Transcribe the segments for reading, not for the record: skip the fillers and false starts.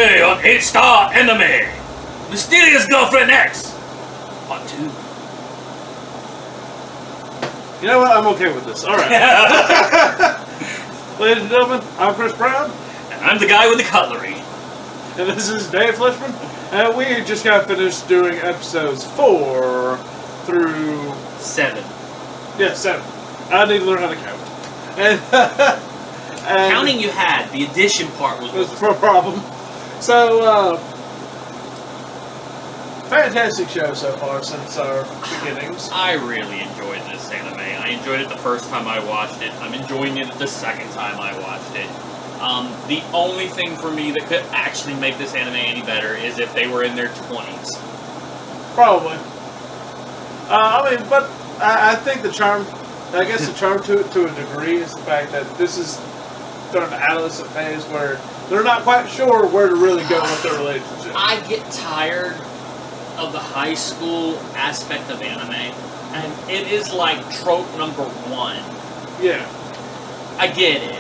Today on 8-Star Anime, Mysterious Girlfriend X, Part 2. You know what? I'm okay with this. All right. Ladies and gentlemen, I'm Chris Brown. And I'm the guy with the cutlery. And this is Dave Fleshman. And we just got finished doing episodes 4 through... 7. Yeah, 7. I need to learn how to count. And Counting you had, the addition part was a problem. So, fantastic show so far since our beginnings. I really enjoyed this anime. I enjoyed it the first time I watched it. I'm enjoying it the second time I watched it. The only thing for me that could actually make this anime any better is if they were in their 20s. Probably. But I think the charm, I guess the charm to a degree is the fact that this is during the adolescent phase where they're not quite sure where to really go with their relationship. I get tired of the high school aspect of anime, and it is like trope number 1. Yeah. I get it.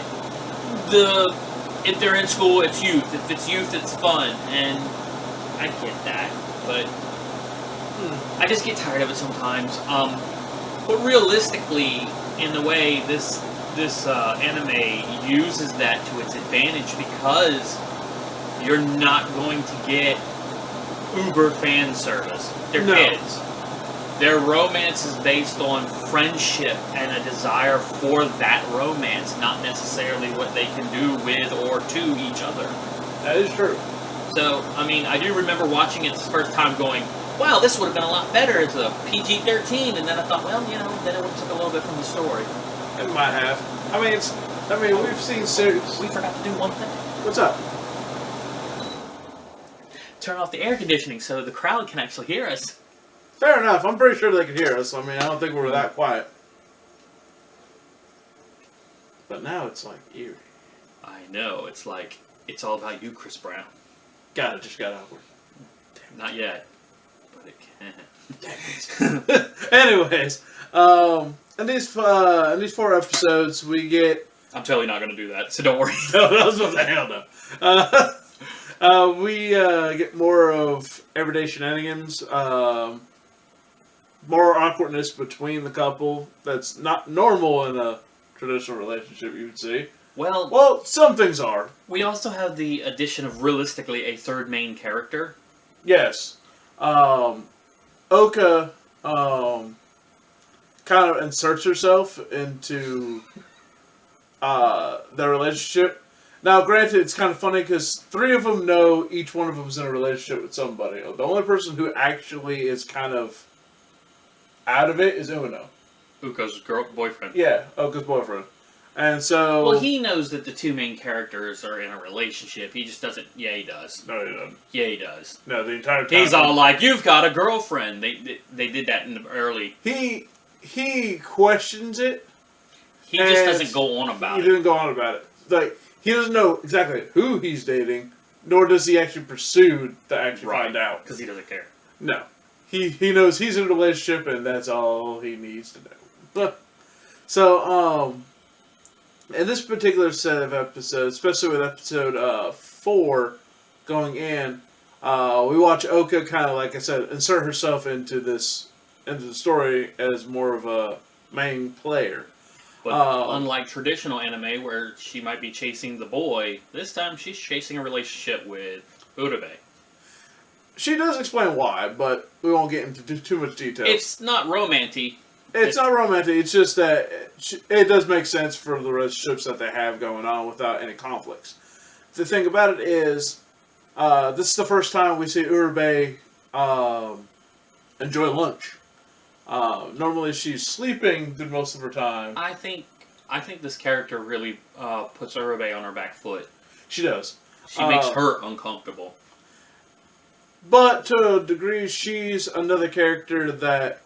If they're in school, it's youth. If it's youth, it's fun, and I get that. But I just get tired of it sometimes. But realistically, in the way this anime uses that to its advantage, because you're not going to get uber fan service. They're kids. Their romance is based on friendship and a desire for that romance, not necessarily what they can do with or to each other. That is true. So, I mean, I do remember watching it the first time going, wow, this would have been a lot better as a PG-13, and then I thought, well, you know, then it would have took a little bit from the story. It might have. We've seen series. We forgot to do one thing. What's up? Turn off the air conditioning so the crowd can actually hear us. Fair enough. I'm pretty sure they can hear us. I don't think we were that quiet. But now it's like eerie. I know. It's like, it's all about you, Chris Brown. God, it just got awkward. Not yet. But it can. Anyways, in these 4 episodes, we get... I'm totally not going to do that, so don't worry. No, that was what the hell, no. We get more of everyday shenanigans, more awkwardness between the couple that's not normal in a traditional relationship, you would see. Well, some things are. We also have the addition of, realistically, a third main character. Yes. Oka kind of inserts herself into their relationship. Now, granted, it's kind of funny because 3 of them know each one of them is in a relationship with somebody. The only person who actually is kind of out of it is Uno. Uko's boyfriend. Yeah, Oka's boyfriend. And so... Well, he knows that the 2 main characters are in a relationship. He just doesn't... Yeah, he does. No, he doesn't. Yeah, he does. No, the entire time... He's all like, you've got a girlfriend. They did that in the early... He questions it. He just doesn't go on about it. He didn't go on about it. Like, he doesn't know exactly who he's dating, nor does he actually pursue to actually find out. Because he doesn't care. No. He knows he's in a relationship, and that's all he needs to know. So, in this particular set of episodes, especially with episode 4 going in, we watch Oka kind of, like I said, insert herself into the story as more of a main player. But unlike traditional anime where she might be chasing the boy, this time she's chasing a relationship with Urube. She does explain why, but we won't get into too much detail. It's not romantic. It's not romantic. It's just that it does make sense for the relationships that they have going on without any conflicts. The thing about it is, this is the first time we see Urube enjoy lunch. Normally she's sleeping through most of her time. I think this character really puts Urube on her back foot. She does. She makes her uncomfortable. But to a degree, she's another character that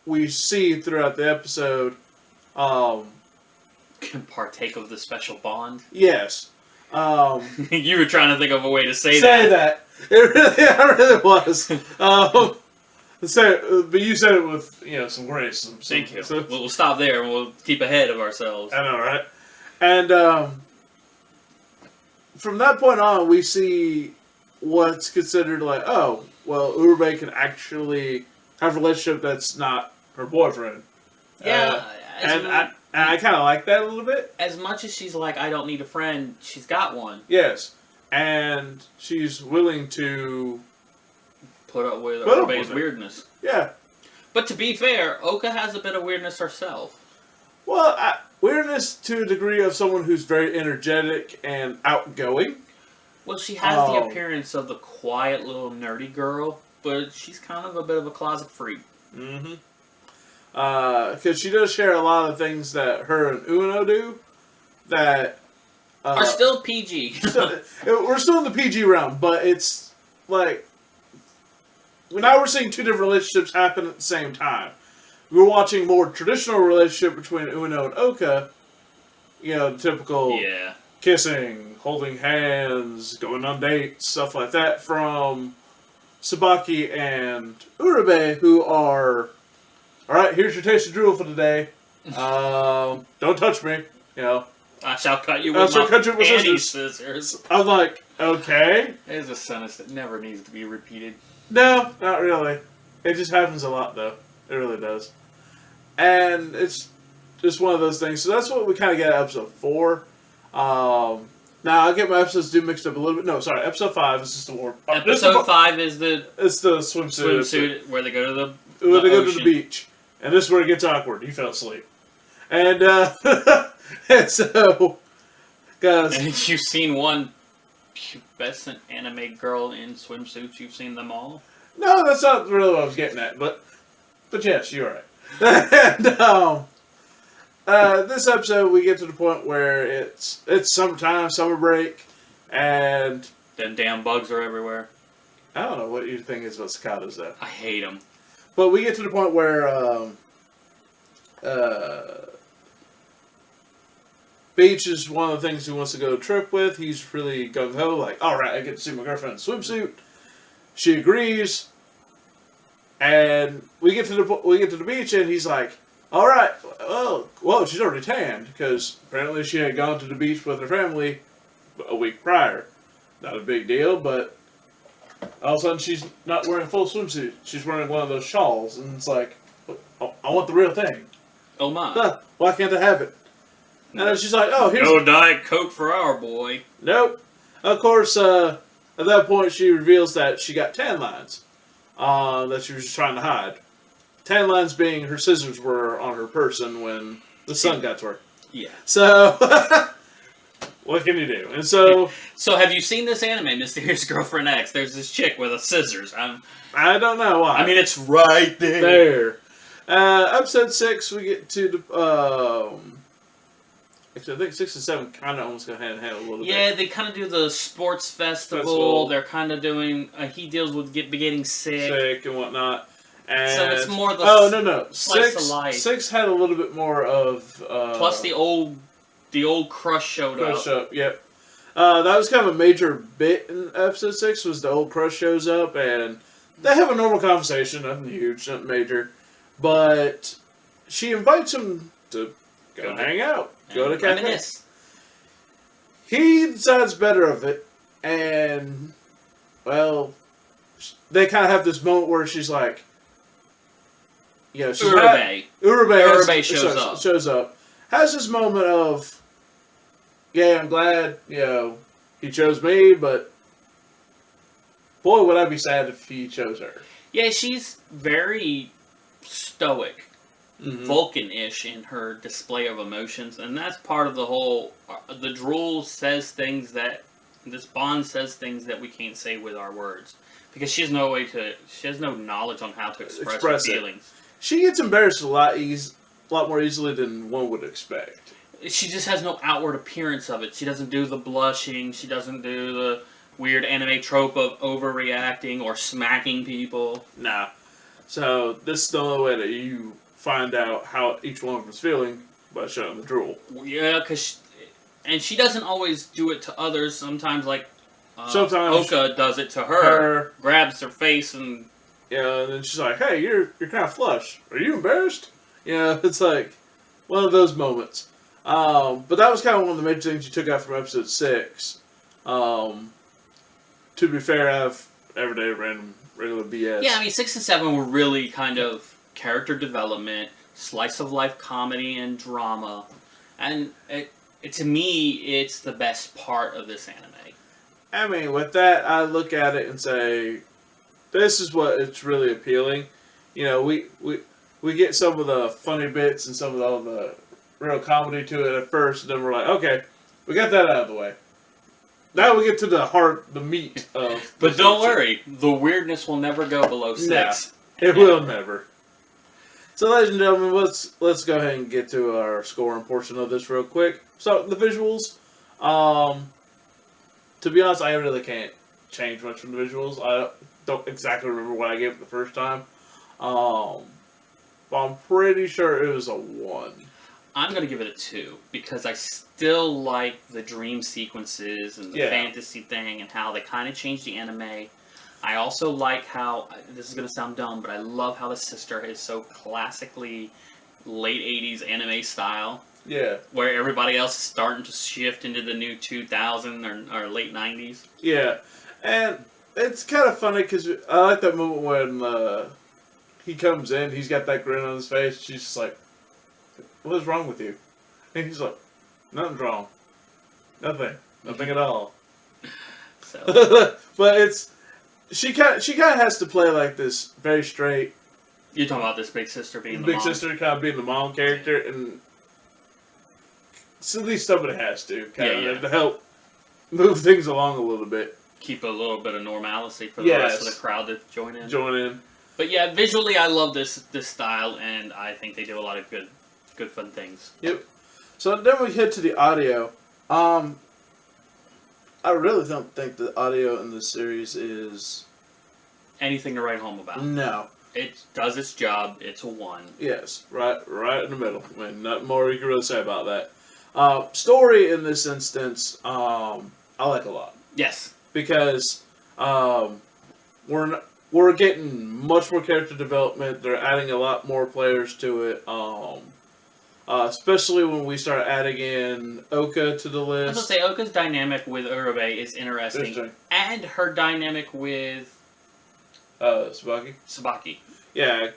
we see throughout the episode. Can partake of the special bond. Yes. You were trying to think of a way to say that. I really was. But you said it with some grace. Thank you. So, we'll stop there and we'll keep ahead of ourselves. I know, right? And from that point on, we see what's considered like, oh, well, Urabe can actually have a relationship that's not her boyfriend. Yeah, And I kind of like that a little bit. as much as she's like, I don't need a friend, she's got one. Yes. And she's willing to Put up with Put up Urabe's with it. weirdness. yeah. But to be fair, Oka has a bit of weirdness herself. Well, weirdness to a degree of someone who's very energetic and outgoing. Well, she has the Oh. appearance of the quiet little nerdy girl, but she's kind of a bit of a closet freak. Mm-hmm. Because she does share a lot of things that her and Uno do that Are still PG. we're still in the PG realm, but it's like now we're seeing two different relationships happen at the same time. We're watching more traditional relationship between Uno and Oka. You know, the typical Yeah. kissing, holding hands, going on dates, stuff like that from Sabaki and Urabe, who are, alright, here's your taste of drool for today. Don't touch me. You know, I shall cut you I with shall my cut you with panty scissors. scissors. I'm like, okay. There's a sentence that never needs to be repeated. No, not really. It just happens a lot, though. It really does. And it's just one of those things. So that's what we kind of get at episode 4. Now, I get my episodes mixed up a little bit. No, sorry, episode 5 is just the war. Episode 5 is the It's the swimsuit. swimsuit where they go to the When they go to ocean. the beach. And this is where it gets awkward. You fell asleep. And, and so, guys, And you've seen one pubescent anime girl in swimsuits. You've seen them all. no, that's not really what I was getting at. But yes, you're right. And, this episode, we get to the point where it's summertime, summer break, and Them damn bugs are everywhere. I don't know what you think is about cicadas, though. I hate them. But we get to the point where Beach is one of the things he wants to go on a trip with. He's really gung-ho, like, alright, I get to see my girlfriend in a swimsuit. She agrees. And we get to the beach, and he's like, alright, well, she's already tanned, because apparently she had gone to the beach with her family a week prior. Not a big deal, but all of a sudden she's not wearing a full swimsuit. She's wearing one of those shawls, and it's like, I want the real thing. Oh my. Huh, why can't I have it? And then she's like, oh, here's... No Diet Coke for our boy. Nope. Of course, at that point she reveals that she got tan lines that she was just trying to hide. Tan lines being her scissors were on her person when the sun got to her. Yeah. So, what can you do? And so... So have you seen this anime, Mysterious Girlfriend X? There's this chick with a scissors. I don't know why. I mean, it's right there. There. Episode 6, we get to the... Actually, I think 6 and 7 kind of almost go hand in hand a little bit. Yeah, they kind of do the sports festival. They're kind of doing... he deals with getting Sick and whatnot. And So it's more the no. slice of life. 6 had a little bit more of... plus the old Crush showed Crush up. Yep. That was kind of a major bit in episode 6, was the old Crush shows up, and they have a normal conversation, nothing huge, nothing major. But she invites him to go hang out, go to cafe. Reminisce. He decides better of it, and, well, they kind of have this moment where she's like, you know, Urabe shows up. Has this moment of, yeah, I'm glad, you know, he chose me, but boy, would I be sad if he chose her. Yeah, she's very stoic, Mm-hmm. Vulcan-ish in her display of emotions, and that's part of the whole. The drool says things that this bond says things that we can't say with our words because she has no knowledge on how to express her feelings. She gets embarrassed a lot more easily than one would expect. She just has no outward appearance of it. She doesn't do the blushing. She doesn't do the weird anime trope of overreacting or smacking people. Nah. So this is the only way that you find out how each one of them is feeling by showing the drool. Yeah, and she doesn't always do it to others. Sometimes, like sometimes Oka does it to her, grabs her face, and and then she's like, "Hey, you're kind of flush. Are you embarrassed?" It's like one of those moments. But that was kind of one of the major things you took out from episode 6. To be fair, I have everyday random regular BS. Yeah, I mean, 6 and 7 were really kind of character development, slice of life comedy and drama, and to me, it's the best part of this anime. I mean, with that, I look at it and say, this is what it's really appealing. You know, we get some of the funny bits and some of all the real comedy to it at first, and then we're like, okay, we got that out of the way. Now we get to the heart, the meat of. But don't worry, the weirdness will never go below 6. Nah, it will never. So, ladies and gentlemen, let's go ahead and get to our scoring portion of this real quick. So, the visuals. To be honest, I really can't change much from the visuals. I don't exactly remember what I gave it the first time. But I'm pretty sure it was a 1. I'm going to give it a 2 because I still like the dream sequences and the fantasy thing and how they kind of changed the anime. I also like how, this is going to sound dumb, but I love how the sister is so classically late 80s anime style. Yeah. Where everybody else is starting to shift into the new 2000 or late 90s. Yeah. And it's kind of funny because I like that moment when he comes in, he's got that grin on his face. She's just like, what is wrong with you? And he's like, nothing's wrong. Nothing at all. So. But she kind of has to play like this very straight. You're talking about this big sister being the big mom. sister kind of being the mom character, and so at least somebody has to to help move things along a little bit. Keep a little bit of normalcy for the rest of the crowd to join in. But yeah, visually I love this style, and I think they do a lot of good fun things. Yep. So then we head to the audio. I really don't think the audio in this series is anything to write home about. No. It does its job. It's a 1. Yes, right in the middle. I mean, nothing more you can really say about that. Story in this instance, I like a lot. Yes. Because we're getting much more character development. They're adding a lot more players to it. Especially when we start adding in Oka to the list. I was going to say, Oka's dynamic with Urube is interesting. And her dynamic with Tsubaki. Yeah,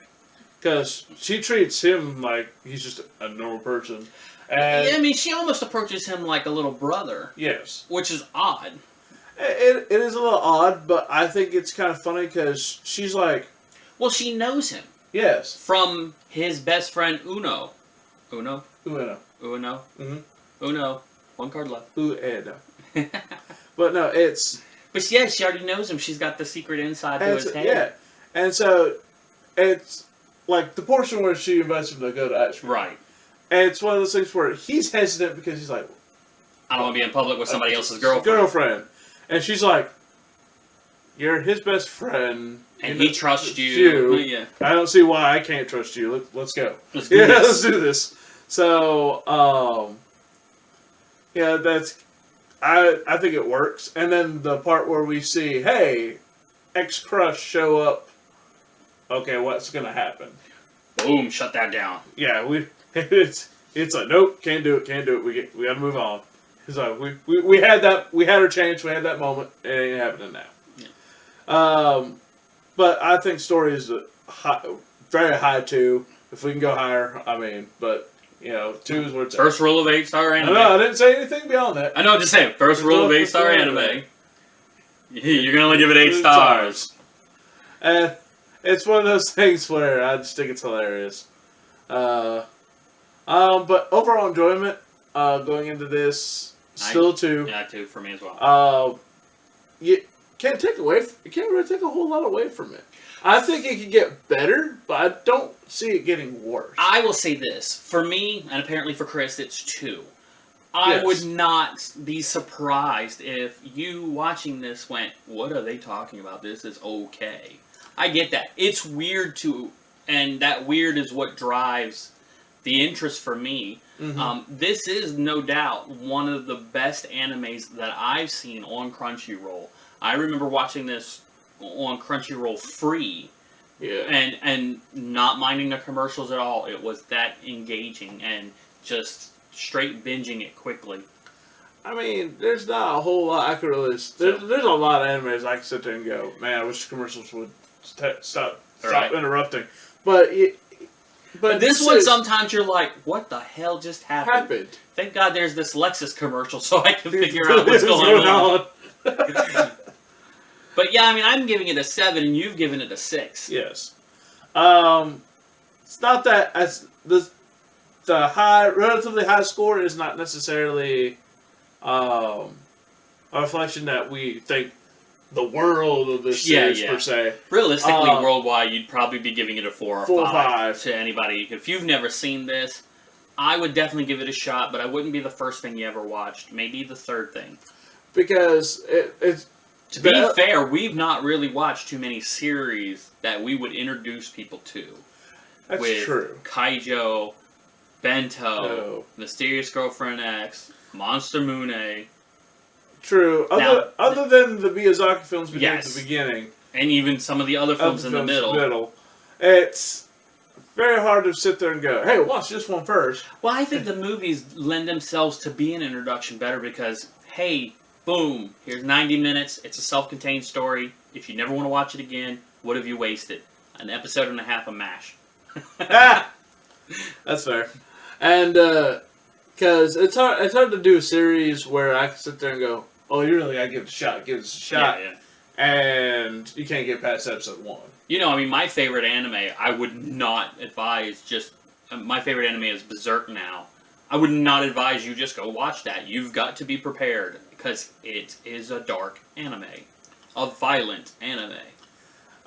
because she treats him like he's just a normal person. And yeah, I mean, she almost approaches him like a little brother. Yes. Which is odd. It is a little odd, but I think it's kind of funny because she's like... Well, she knows him. Yes. From his best friend, Uno. Uno? Mm-hmm. Uno. 1 card left. Ueno. But no, it's... But yeah, she already knows him. She's got the secret inside to his head. Yeah. And so, it's like the portion where she invites him to go to ice cream. Right. And it's one of those things where he's hesitant because he's like... I don't want to be in public with somebody else's girlfriend. And she's like, you're his best friend. And he trusts you. Yeah. I don't see why I can't trust you. Let's go. Let's do this. Let's do this. So, yeah, that's... I think it works. And then the part where we see, hey, ex-crush show up. Okay, what's going to happen? Boom, shut that down. Yeah, it's like, nope, can't do it. We got to move on. It's like, we had our chance, we had that moment, and it ain't happening now. Yeah. But I think story is very high 2. If we can go higher, I mean, but... 2 is where it's at. First rule of 8-star anime. No, I didn't say anything beyond that. I know, just saying. First rule of 8-star anime. You can only give it 8 stars. And it's one of those things where I just think it's hilarious. But overall enjoyment going into this, still 2. Yeah, 2 for me as well. You can't really take a whole lot away from it. I think it could get better, but I don't see it getting worse. I will say this. For me, and apparently for Chris, it's 2. I would not be surprised if you watching this went, what are they talking about? This is okay. I get that. It's weird and that weird is what drives the interest for me. Mm-hmm. This is no doubt one of the best animes that I've seen on Crunchyroll. I remember watching this on Crunchyroll free, and not minding the commercials at all. It was that engaging and just straight binging it quickly. I mean, there's not a whole lot I could really. There's a lot of animes I can sit there and go, man, I wish the commercials would stop Right. interrupting. But But this one, sometimes you're like, what the hell just happened. Thank God there's this Lexus commercial so I can figure out what's going on. But yeah, I mean, I'm giving it a 7 and you've given it a 6. Yes. It's not that as the relatively high score is not necessarily a reflection that we think the world of this series per se. Realistically, worldwide, you'd probably be giving it a 4 or 4 or 5 to anybody. If you've never seen this, I would definitely give it a shot, but I wouldn't be the first thing you ever watched. Maybe the third thing. Because it's... To be fair, we've not really watched too many series that we would introduce people to. That's with true. Kaijo, Bento, Mysterious Girlfriend X, Monster Mune. True. Other than the Miyazaki films we did at the beginning. And even some of the other films in the middle. It's very hard to sit there and go, hey, watch this one first. Well, I think the movies lend themselves to be an introduction better because, hey, boom, here's 90 minutes. It's a self-contained story. If you never want to watch it again, what have you wasted? An episode and a half of MASH. That's fair. And, because it's hard to do a series where I can sit there and go, oh, you really gotta give it a shot, give it a shot. Yeah. And you can't get past episode 1. You know, I mean, my favorite anime, I would not advise just... my favorite anime is Berserk now. I would not advise you just go watch that. You've got to be prepared, because it is a dark anime. A violent anime.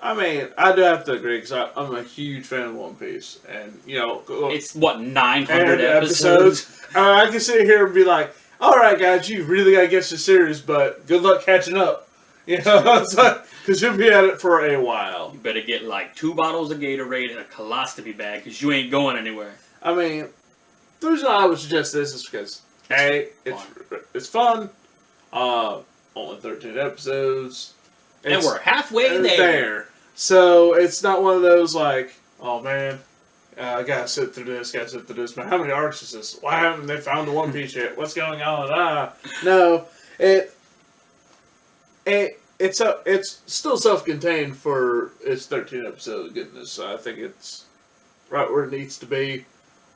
I mean, I do have to agree, because I'm a huge fan of One Piece. And, you know... It's, what, 900 episodes? I can sit here and be like, alright guys, you really gotta get the series, but good luck catching up. You know, because you'll be at it for a while. You better get like 2 bottles of Gatorade and a colostomy bag, because you ain't going anywhere. I mean, the reason I would suggest this is because, hey, it's fun. Only 13 episodes. And we're halfway there. So it's not one of those like, oh man, I gotta sit through this, But how many arcs is this? Why haven't they found the One Piece yet? What's going on? No, it's still self-contained for its 13 episode goodness. So I think it's right where it needs to be.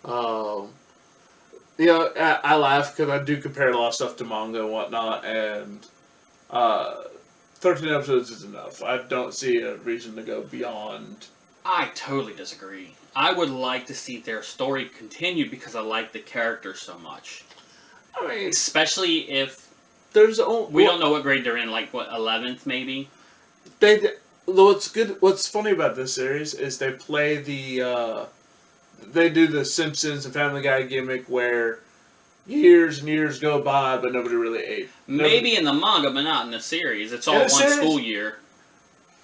You know, I laugh because I do compare a lot of stuff to manga and whatnot, and 13 episodes is enough. I don't see a reason to go beyond. I totally disagree. I would like to see their story continue because I like the characters so much. I mean, especially if we don't know what grade they're in, like what, 11th maybe? What's funny about this series is they play they do the Simpsons and Family Guy gimmick where years and years go by, but nobody really ate. Maybe in the manga, but not in the series. It's all one school year.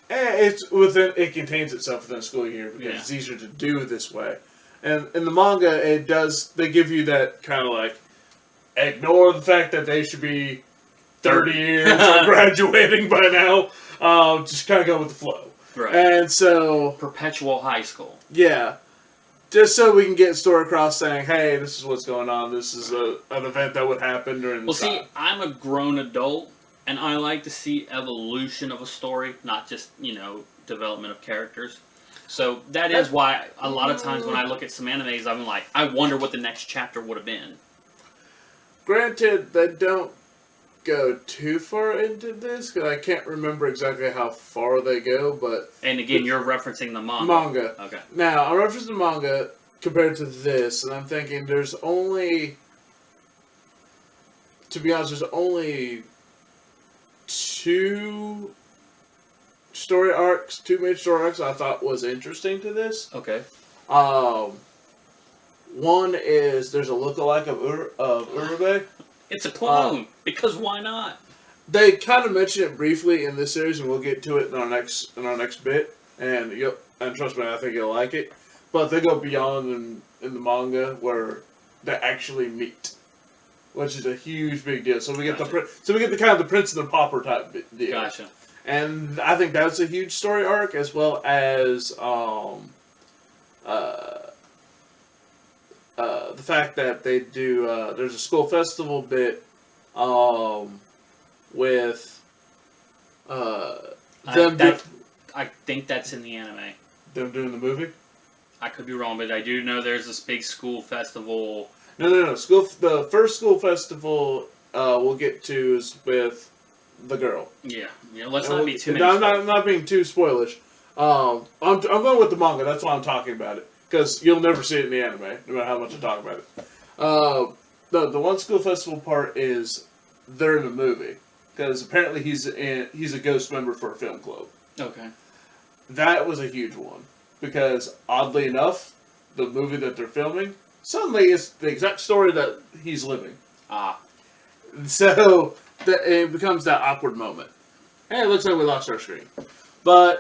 It contains itself within a school year because it's easier to do this way. And in the manga, they give you that kind of like, ignore the fact that they should be 30 years or graduating by now. Just kind of go with the flow. Right. And so... Perpetual high school. Yeah. Just so we can get a story across saying, hey, this is what's going on. This is an event that would happen during the time. See, I'm a grown adult, and I like to see evolution of a story, not just, development of characters. So that is why a lot of times when I look at some animes, I'm like, I wonder what the next chapter would have been. Granted, they don't go too far into this, because I can't remember exactly how far they go, but... And again, you're referencing the manga. Manga. Okay. Now, I'm referencing the manga compared to this, and I'm thinking there's only... To be honest, there's only 2 story arcs, 2 major story arcs I thought was interesting to this. Okay. One is there's a lookalike of Urube. It's a clone, because why not? They kind of mention it briefly in this series, and we'll get to it in our next bit. And trust me, I think you'll like it. But they go beyond in the manga where they actually meet, which is a huge big deal. So we get the kind of the Prince and the Pauper type deal. Gotcha. And I think that's a huge story arc, as well as the fact that they do there's a school festival bit with I them think that's in the anime. them doing the movie. I could be wrong, but I do know there's this big school festival. No. The first school festival we'll get to is with the girl. Yeah. Let's not be too many. I'm not being too spoilish. I'm going with the manga. That's why I'm talking about it, because you'll never see it in the anime, no matter how much I talk about it. The one school festival part is they're in the movie, because apparently he's a ghost member for a film club. Okay. That was a huge one, because oddly enough, the movie that they're filming suddenly is the exact story that he's living. Ah. So it becomes that awkward moment. Hey, it looks like we lost our screen. But,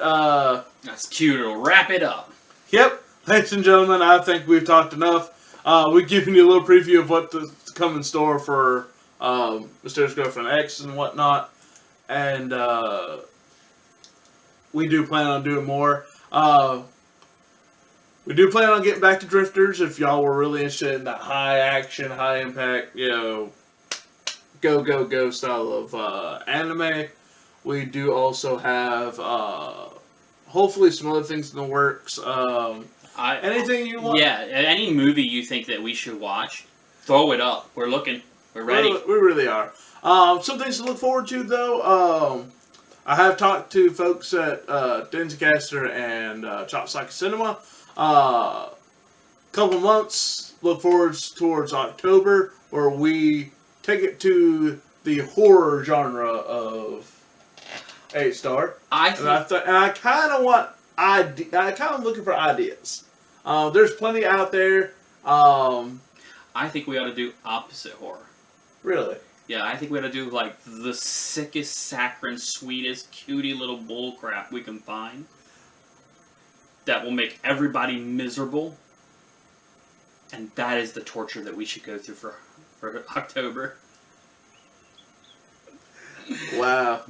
That's cute. It'll wrap it up. yep, ladies and gentlemen, I think we've talked enough. We've given you a little preview of what to come in store for Mysterious Girlfriend X and whatnot. And we do plan on doing more. We do plan on getting back to Drifters if y'all were really interested in that high action, high impact, go style of anime. We do also have hopefully some other things in the works. Anything you want? Yeah, any movie you think that we should watch, throw it up. We're looking. We're ready. We really are. Some things to look forward to, though. I have talked to folks at Denzicaster and Chop Socket Cinema. Couple months, look forward towards October, where we take it to the horror genre of 8-Star. I kind of want I kind of looking for ideas. There's plenty out there. I think we ought to do opposite horror. Really? Yeah, I think we ought to do like the sickest, saccharine, sweetest, cutie little bull crap we can find. That will make everybody miserable. And that is the torture that we should go through for October. Wow.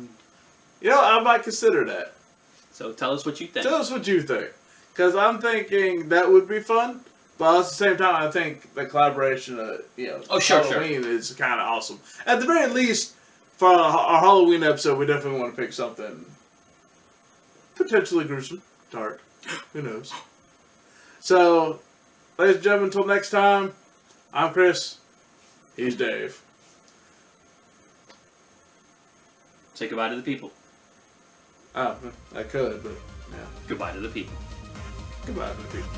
I might consider that. So tell us what you think. Tell us what you think. Because I'm thinking that would be fun. But at the same time, I think the collaboration Halloween is kind of awesome. At the very least, for our Halloween episode, we definitely want to pick something potentially gruesome, dark. Who knows? So, ladies and gentlemen, until next time, I'm Chris. He's Dave. Say goodbye to the people. Oh, I could, but yeah. Goodbye to the people. Goodbye to the people.